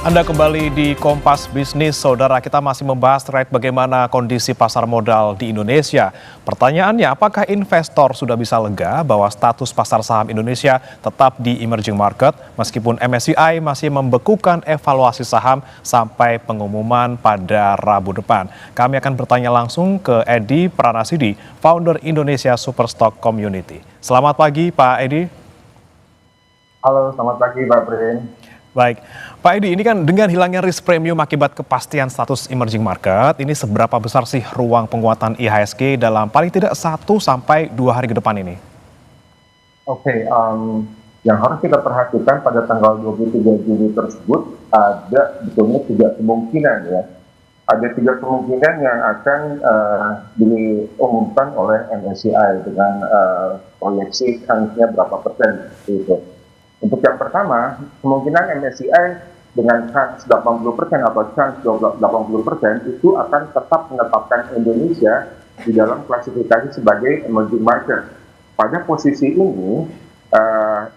Anda kembali di Kompas Bisnis, saudara. Kita masih membahas terkait bagaimana kondisi pasar modal di Indonesia. Pertanyaannya, apakah investor sudah bisa lega bahwa status pasar saham Indonesia tetap di emerging market meskipun MSCI masih membekukan evaluasi saham sampai pengumuman pada Rabu depan? Kami akan bertanya langsung ke Edi Pranasidi, founder Indonesia Superstock Community. Selamat pagi, Pak Edi. Halo, selamat pagi Pak Prin. Baik, Pak Edi, ini kan dengan hilangnya risk premium akibat kepastian status emerging market, ini seberapa besar sih ruang penguatan IHSG dalam paling tidak 1 sampai 2 hari ke depan ini? Oke, yang harus kita perhatikan pada tanggal 23 Juni tersebut ada betulnya 3 kemungkinan ya. Ada 3 kemungkinan yang akan diumumkan oleh MSCI dengan proyeksi kansnya berapa persen gitu. Untuk yang pertama, kemungkinan MSCI dengan chance 80% atau chance 80% itu akan tetap menetapkan Indonesia di dalam klasifikasi sebagai emerging market. Pada posisi ini,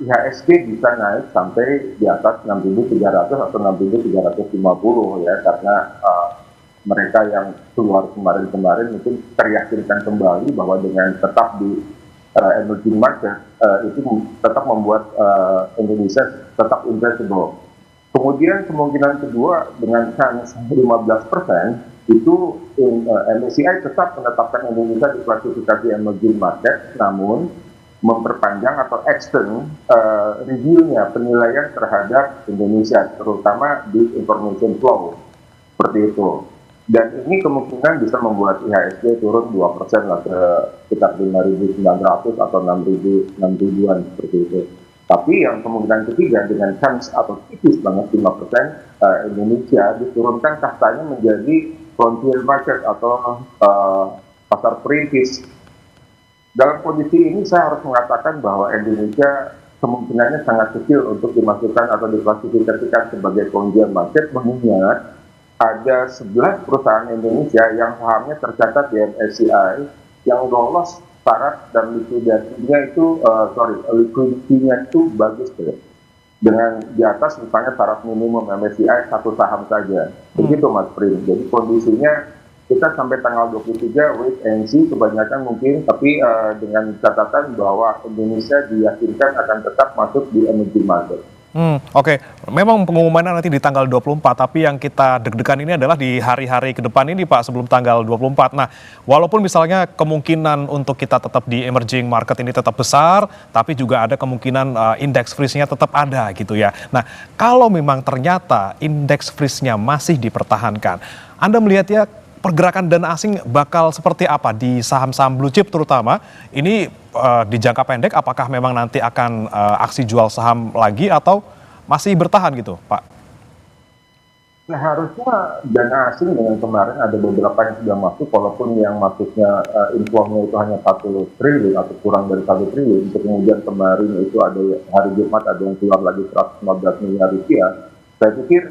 IHSG bisa naik sampai di atas 6.300 atau 6.350 ya, karena mereka yang keluar kemarin-kemarin mungkin teryakinkan kembali bahwa dengan tetap di emerging market itu tetap membuat Indonesia tetap investable. Kemudian kemungkinan kedua dengan chance 15% itu MSCI tetap menetapkan Indonesia di klasifikasi emerging market, namun memperpanjang atau extend reviewnya, penilaian terhadap Indonesia, terutama di information flow, seperti itu. Dan ini kemungkinan bisa membuat IHSG turun 2% lah ke sekitar 5.900 atau 6.000-an seperti itu. Tapi yang kemungkinan ketiga dengan chance atau tipis banget 5%, Indonesia diturunkan kastanya menjadi frontier market atau pasar perintis. Dalam kondisi ini saya harus mengatakan bahwa Indonesia kemungkinannya sangat kecil untuk dimasukkan atau diklasifikasikan sebagai frontier market, mengingat ada 11 perusahaan Indonesia yang sahamnya tercatat di MSCI yang lolos syarat dan likuidasinya itu, likuiditinya itu bagus tuh. Dengan di atas misalnya syarat minimum MSCI 1 saham saja. Begitu Mas Prim. Jadi kondisinya kita sampai tanggal 23 wait and see kebanyakan mungkin, tapi dengan catatan bahwa Indonesia diyakinkan akan tetap masuk di emerging market. Oke. Memang pengumumannya nanti di tanggal 24, tapi yang kita deg-degan ini adalah di hari-hari ke depan ini Pak, sebelum tanggal 24. Nah, walaupun misalnya kemungkinan untuk kita tetap di emerging market ini tetap besar, tapi juga ada kemungkinan index freeze-nya tetap ada gitu ya. Nah, kalau memang ternyata index freeze-nya masih dipertahankan, Anda melihatnya pergerakan dana asing bakal seperti apa di saham-saham blue chip terutama ini di jangka pendek, apakah memang nanti akan aksi jual saham lagi atau masih bertahan gitu Pak? Nah, harusnya dana asing dengan kemarin ada beberapa yang sudah masuk, walaupun yang masuknya inflow-nya itu hanya 1 triliun atau kurang dari 1 triliun. Untuk kemudian kemarin itu ada hari Jumat ada yang keluar lagi 115 miliar rupiah. Saya pikir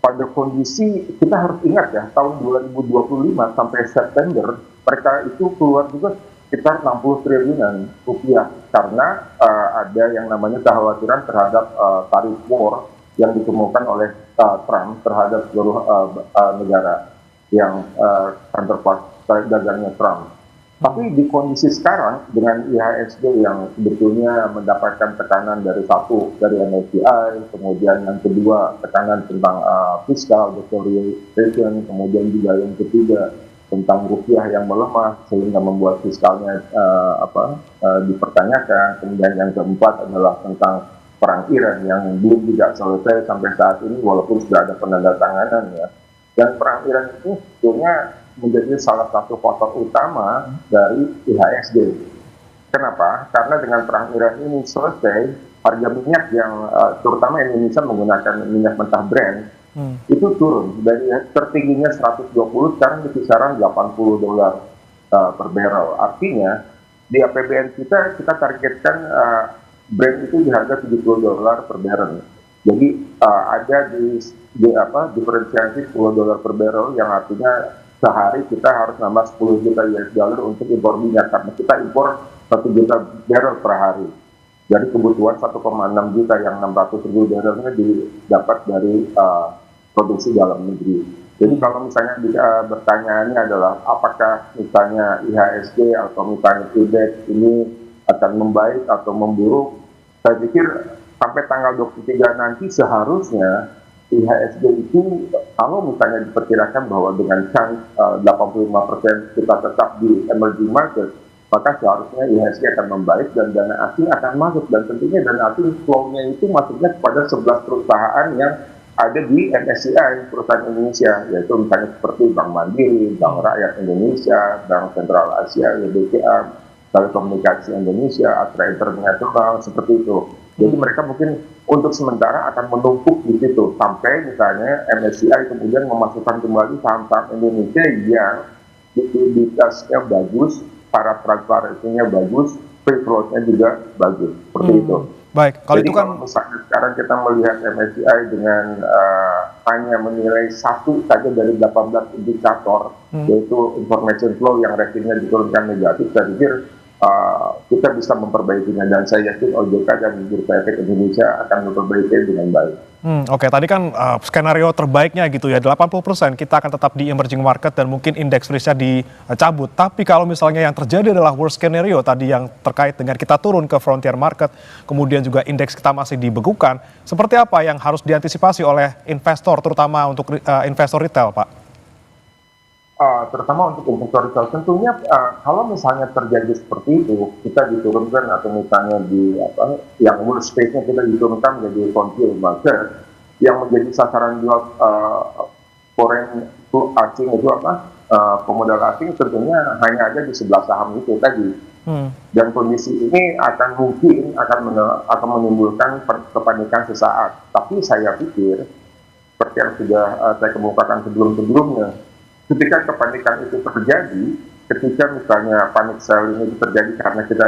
pada kondisi kita harus ingat ya, tahun 2025 sampai September mereka itu keluar juga sekitar 60 triliunan rupiah karena ada yang namanya kekhawatiran terhadap tarif war yang ditemukan oleh Trump terhadap seluruh negara yang counterpart dagangnya Trump. Tapi di kondisi sekarang dengan IHSG yang sebetulnya mendapatkan tekanan dari MSCI, kemudian yang kedua tekanan tentang fiscal deterioration, kemudian juga yang ketiga tentang rupiah yang melemah sehingga membuat fiskalnya dipertanyakan, kemudian yang keempat adalah tentang perang Iran yang belum juga selesai sampai saat ini walaupun sudah ada penandatanganan ya. Dan perang Iran itu sebetulnya menjadi salah satu faktor utama dari IHSG. Kenapa? Karena dengan perang Iran ini selesai, harga minyak yang terutama Indonesia menggunakan minyak mentah Brent itu turun dari tertingginya 120 sekarang di kisaran $80 per barrel. Artinya di APBN kita targetkan Brent itu di harga $70 per barrel. Jadi ada diferensiasi $10 per barrel yang artinya sehari kita harus nambah 10 juta US dollar untuk impor minyak karena kita impor 1 juta barrel per hari. Dari kebutuhan 1,6 juta yang 600.000 barrelnya didapat dari produksi dalam negeri. Jadi kalau misalnya bertanyaannya adalah apakah misalnya IHSG atau misalnya indeks ini akan membaik atau memburuk, saya pikir sampai tanggal 23 nanti seharusnya IHSG itu kalau misalnya diperkirakan bahwa dengan chance 85% kita tetap di emerging market, maka seharusnya IHSG akan membaik dan dana asing akan masuk, dan tentunya dana asing flow-nya itu masuknya kepada 11 perusahaan yang ada di MSCI perusahaan Indonesia, yaitu misalnya seperti Bank Mandiri, Bank Rakyat Indonesia, Bank Sentral Asia, BCA, Telekomunikasi Indonesia, Astra International, seperti itu. Jadi mereka mungkin untuk sementara akan menumpuk di situ sampai misalnya MSCI kemudian memasukkan kembali saham-saham Indonesia yang likuiditasnya bagus, para transparansinya bagus, free float-nya juga bagus, seperti itu. Baik, kalau Jadi itu kan kalau misalnya sekarang kita melihat MSCI dengan hanya menilai satu saja dari 18 indikator, yaitu information flow yang ratingnya diturunkan negatif, saya pikir kita bisa memperbaikinya, dan saya yakin OJK dan Bursa Efek Indonesia akan memperbaiki dengan baik. Oke, tadi kan skenario terbaiknya gitu ya, 80% kita akan tetap di emerging market dan mungkin indeks risknya dicabut. Tapi kalau misalnya yang terjadi adalah worst scenario tadi yang terkait dengan kita turun ke frontier market, kemudian juga indeks kita masih dibekukan, seperti apa yang harus diantisipasi oleh investor, terutama untuk investor retail, Pak? Terutama untuk investor retail, tentunya kalau misalnya terjadi seperti itu, kita diturunkan atau misalnya yang worst case-nya kita diturunkan menjadi frontier market, yang menjadi sasaran jual foreign asing itu pemodal asing tentunya hanya ada di 11 saham itu tadi. Dan kondisi ini akan menimbulkan kepanikan sesaat. Tapi saya pikir seperti yang sudah saya kemukakan sebelumnya, ketika kepanikan itu terjadi, ketika misalnya panic selling itu terjadi karena kita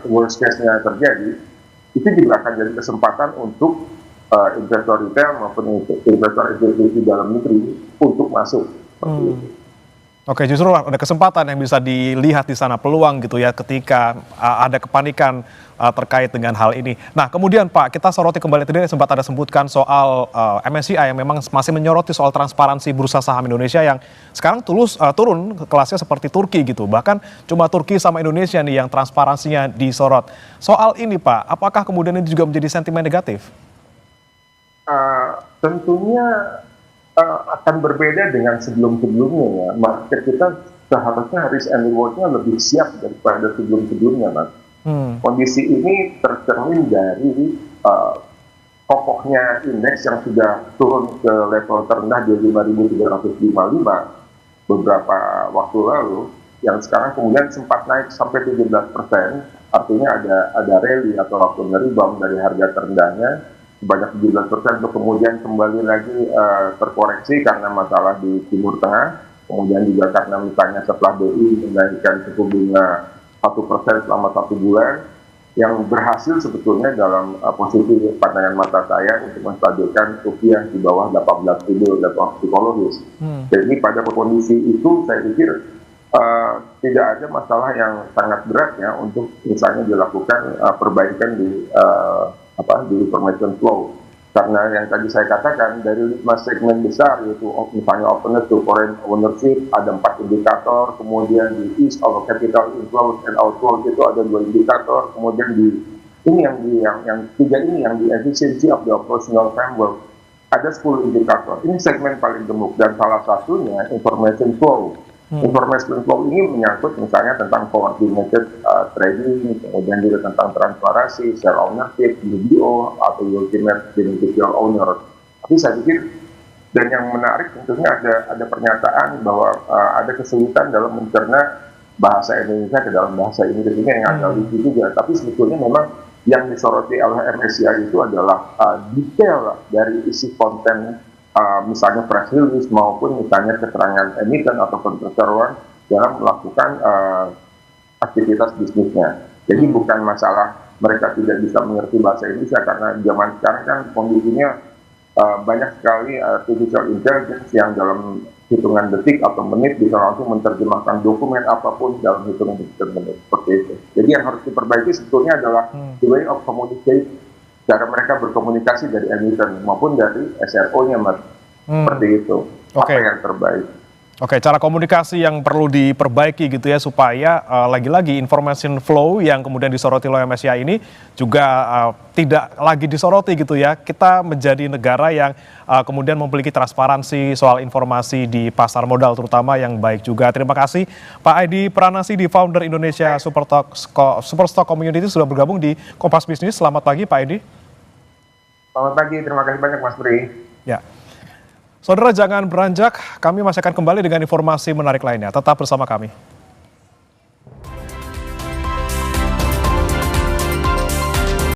worst case-nya terjadi, itu juga akan jadi kesempatan untuk investor retail maupun investor institusi dalam negeri untuk masuk. Oke, justru ada kesempatan yang bisa dilihat di sana, peluang gitu ya ketika ada kepanikan terkait dengan hal ini. Nah, kemudian Pak, kita soroti kembali tadi sempat ada sebutkan soal MSCI yang memang masih menyoroti soal transparansi bursa saham Indonesia yang sekarang turun kelasnya seperti Turki gitu. Bahkan cuma Turki sama Indonesia nih yang transparansinya disorot. Soal ini Pak, apakah kemudian ini juga menjadi sentimen negatif? Tentunya akan berbeda dengan sebelum-sebelumnya ya. Market kita seharusnya risk and reward-nya lebih siap daripada sebelum-sebelumnya, Mas. Kondisi ini tercermin dari kokohnya indeks yang sudah turun ke level terendah di 5.355 beberapa waktu lalu, yang sekarang kemudian sempat naik sampai 17%, artinya ada rally atau waktu rebound dari harga terendahnya sebanyak 17%, untuk kemudian kembali lagi terkoreksi karena masalah di Timur Tengah, kemudian juga karena misalnya setelah BI menaikkan suku bunga 1% selama 1 bulan, yang berhasil sebetulnya dalam posisi pandangan mata saya untuk menstabilkan rupiah di bawah 18.000 level psikologis. Jadi pada kondisi itu saya pikir tidak ada masalah yang sangat berat ya untuk misalnya dilakukan perbaikan di information flow, karena yang tadi saya katakan dari 5 segmen besar, yaitu misalnya openness to foreign ownership ada 4 indikator, kemudian di east of capital inflows and outflows itu ada 2 indikator, kemudian yang 3 ini yang di efficiency of the operational framework ada 10 indikator. Ini segmen paling gemuk, dan salah satunya information flow. Information flow ini menyangkut misalnya tentang coordinated trading, kemudian juga tentang transparansi, share ownership, UBO atau ultimate beneficial owner. Tapi saya pikir, dan yang menarik tentunya ada pernyataan bahwa ada kesulitan dalam mencerna bahasa Indonesia ke dalam bahasa Inggris ini yang agak lucu juga. Tapi sebetulnya memang yang disoroti oleh MSCI itu adalah detail dari isi konten, misalnya press release maupun misalnya keterangan emiten atau perseroan dalam melakukan aktivitas bisnisnya. Jadi bukan masalah mereka tidak bisa mengerti bahasa Indonesia, karena zaman sekarang kan kondisinya banyak sekali artificial intelligence yang dalam hitungan detik atau menit bisa langsung menerjemahkan dokumen apapun dalam hitungan detik dan menit, seperti itu. Jadi yang harus diperbaiki sebetulnya adalah the way of communication, cara mereka berkomunikasi dari emiten maupun dari SRO-nya, Mas. Seperti itu. Apa Oke. yang terbaik? Oke, cara komunikasi yang perlu diperbaiki gitu ya supaya lagi-lagi information flow yang kemudian disoroti oleh MSCI ini juga tidak lagi disoroti gitu ya. Kita menjadi negara yang kemudian memiliki transparansi soal informasi di pasar modal terutama yang baik juga. Terima kasih Pak Edi Pranasi di founder Indonesia Superstock Community sudah bergabung di Kompas Bisnis. Selamat pagi Pak Edi. Selamat pagi, terima kasih banyak Mas Bri. Ya. Saudara jangan beranjak, kami masih akan kembali dengan informasi menarik lainnya. Tetap bersama kami.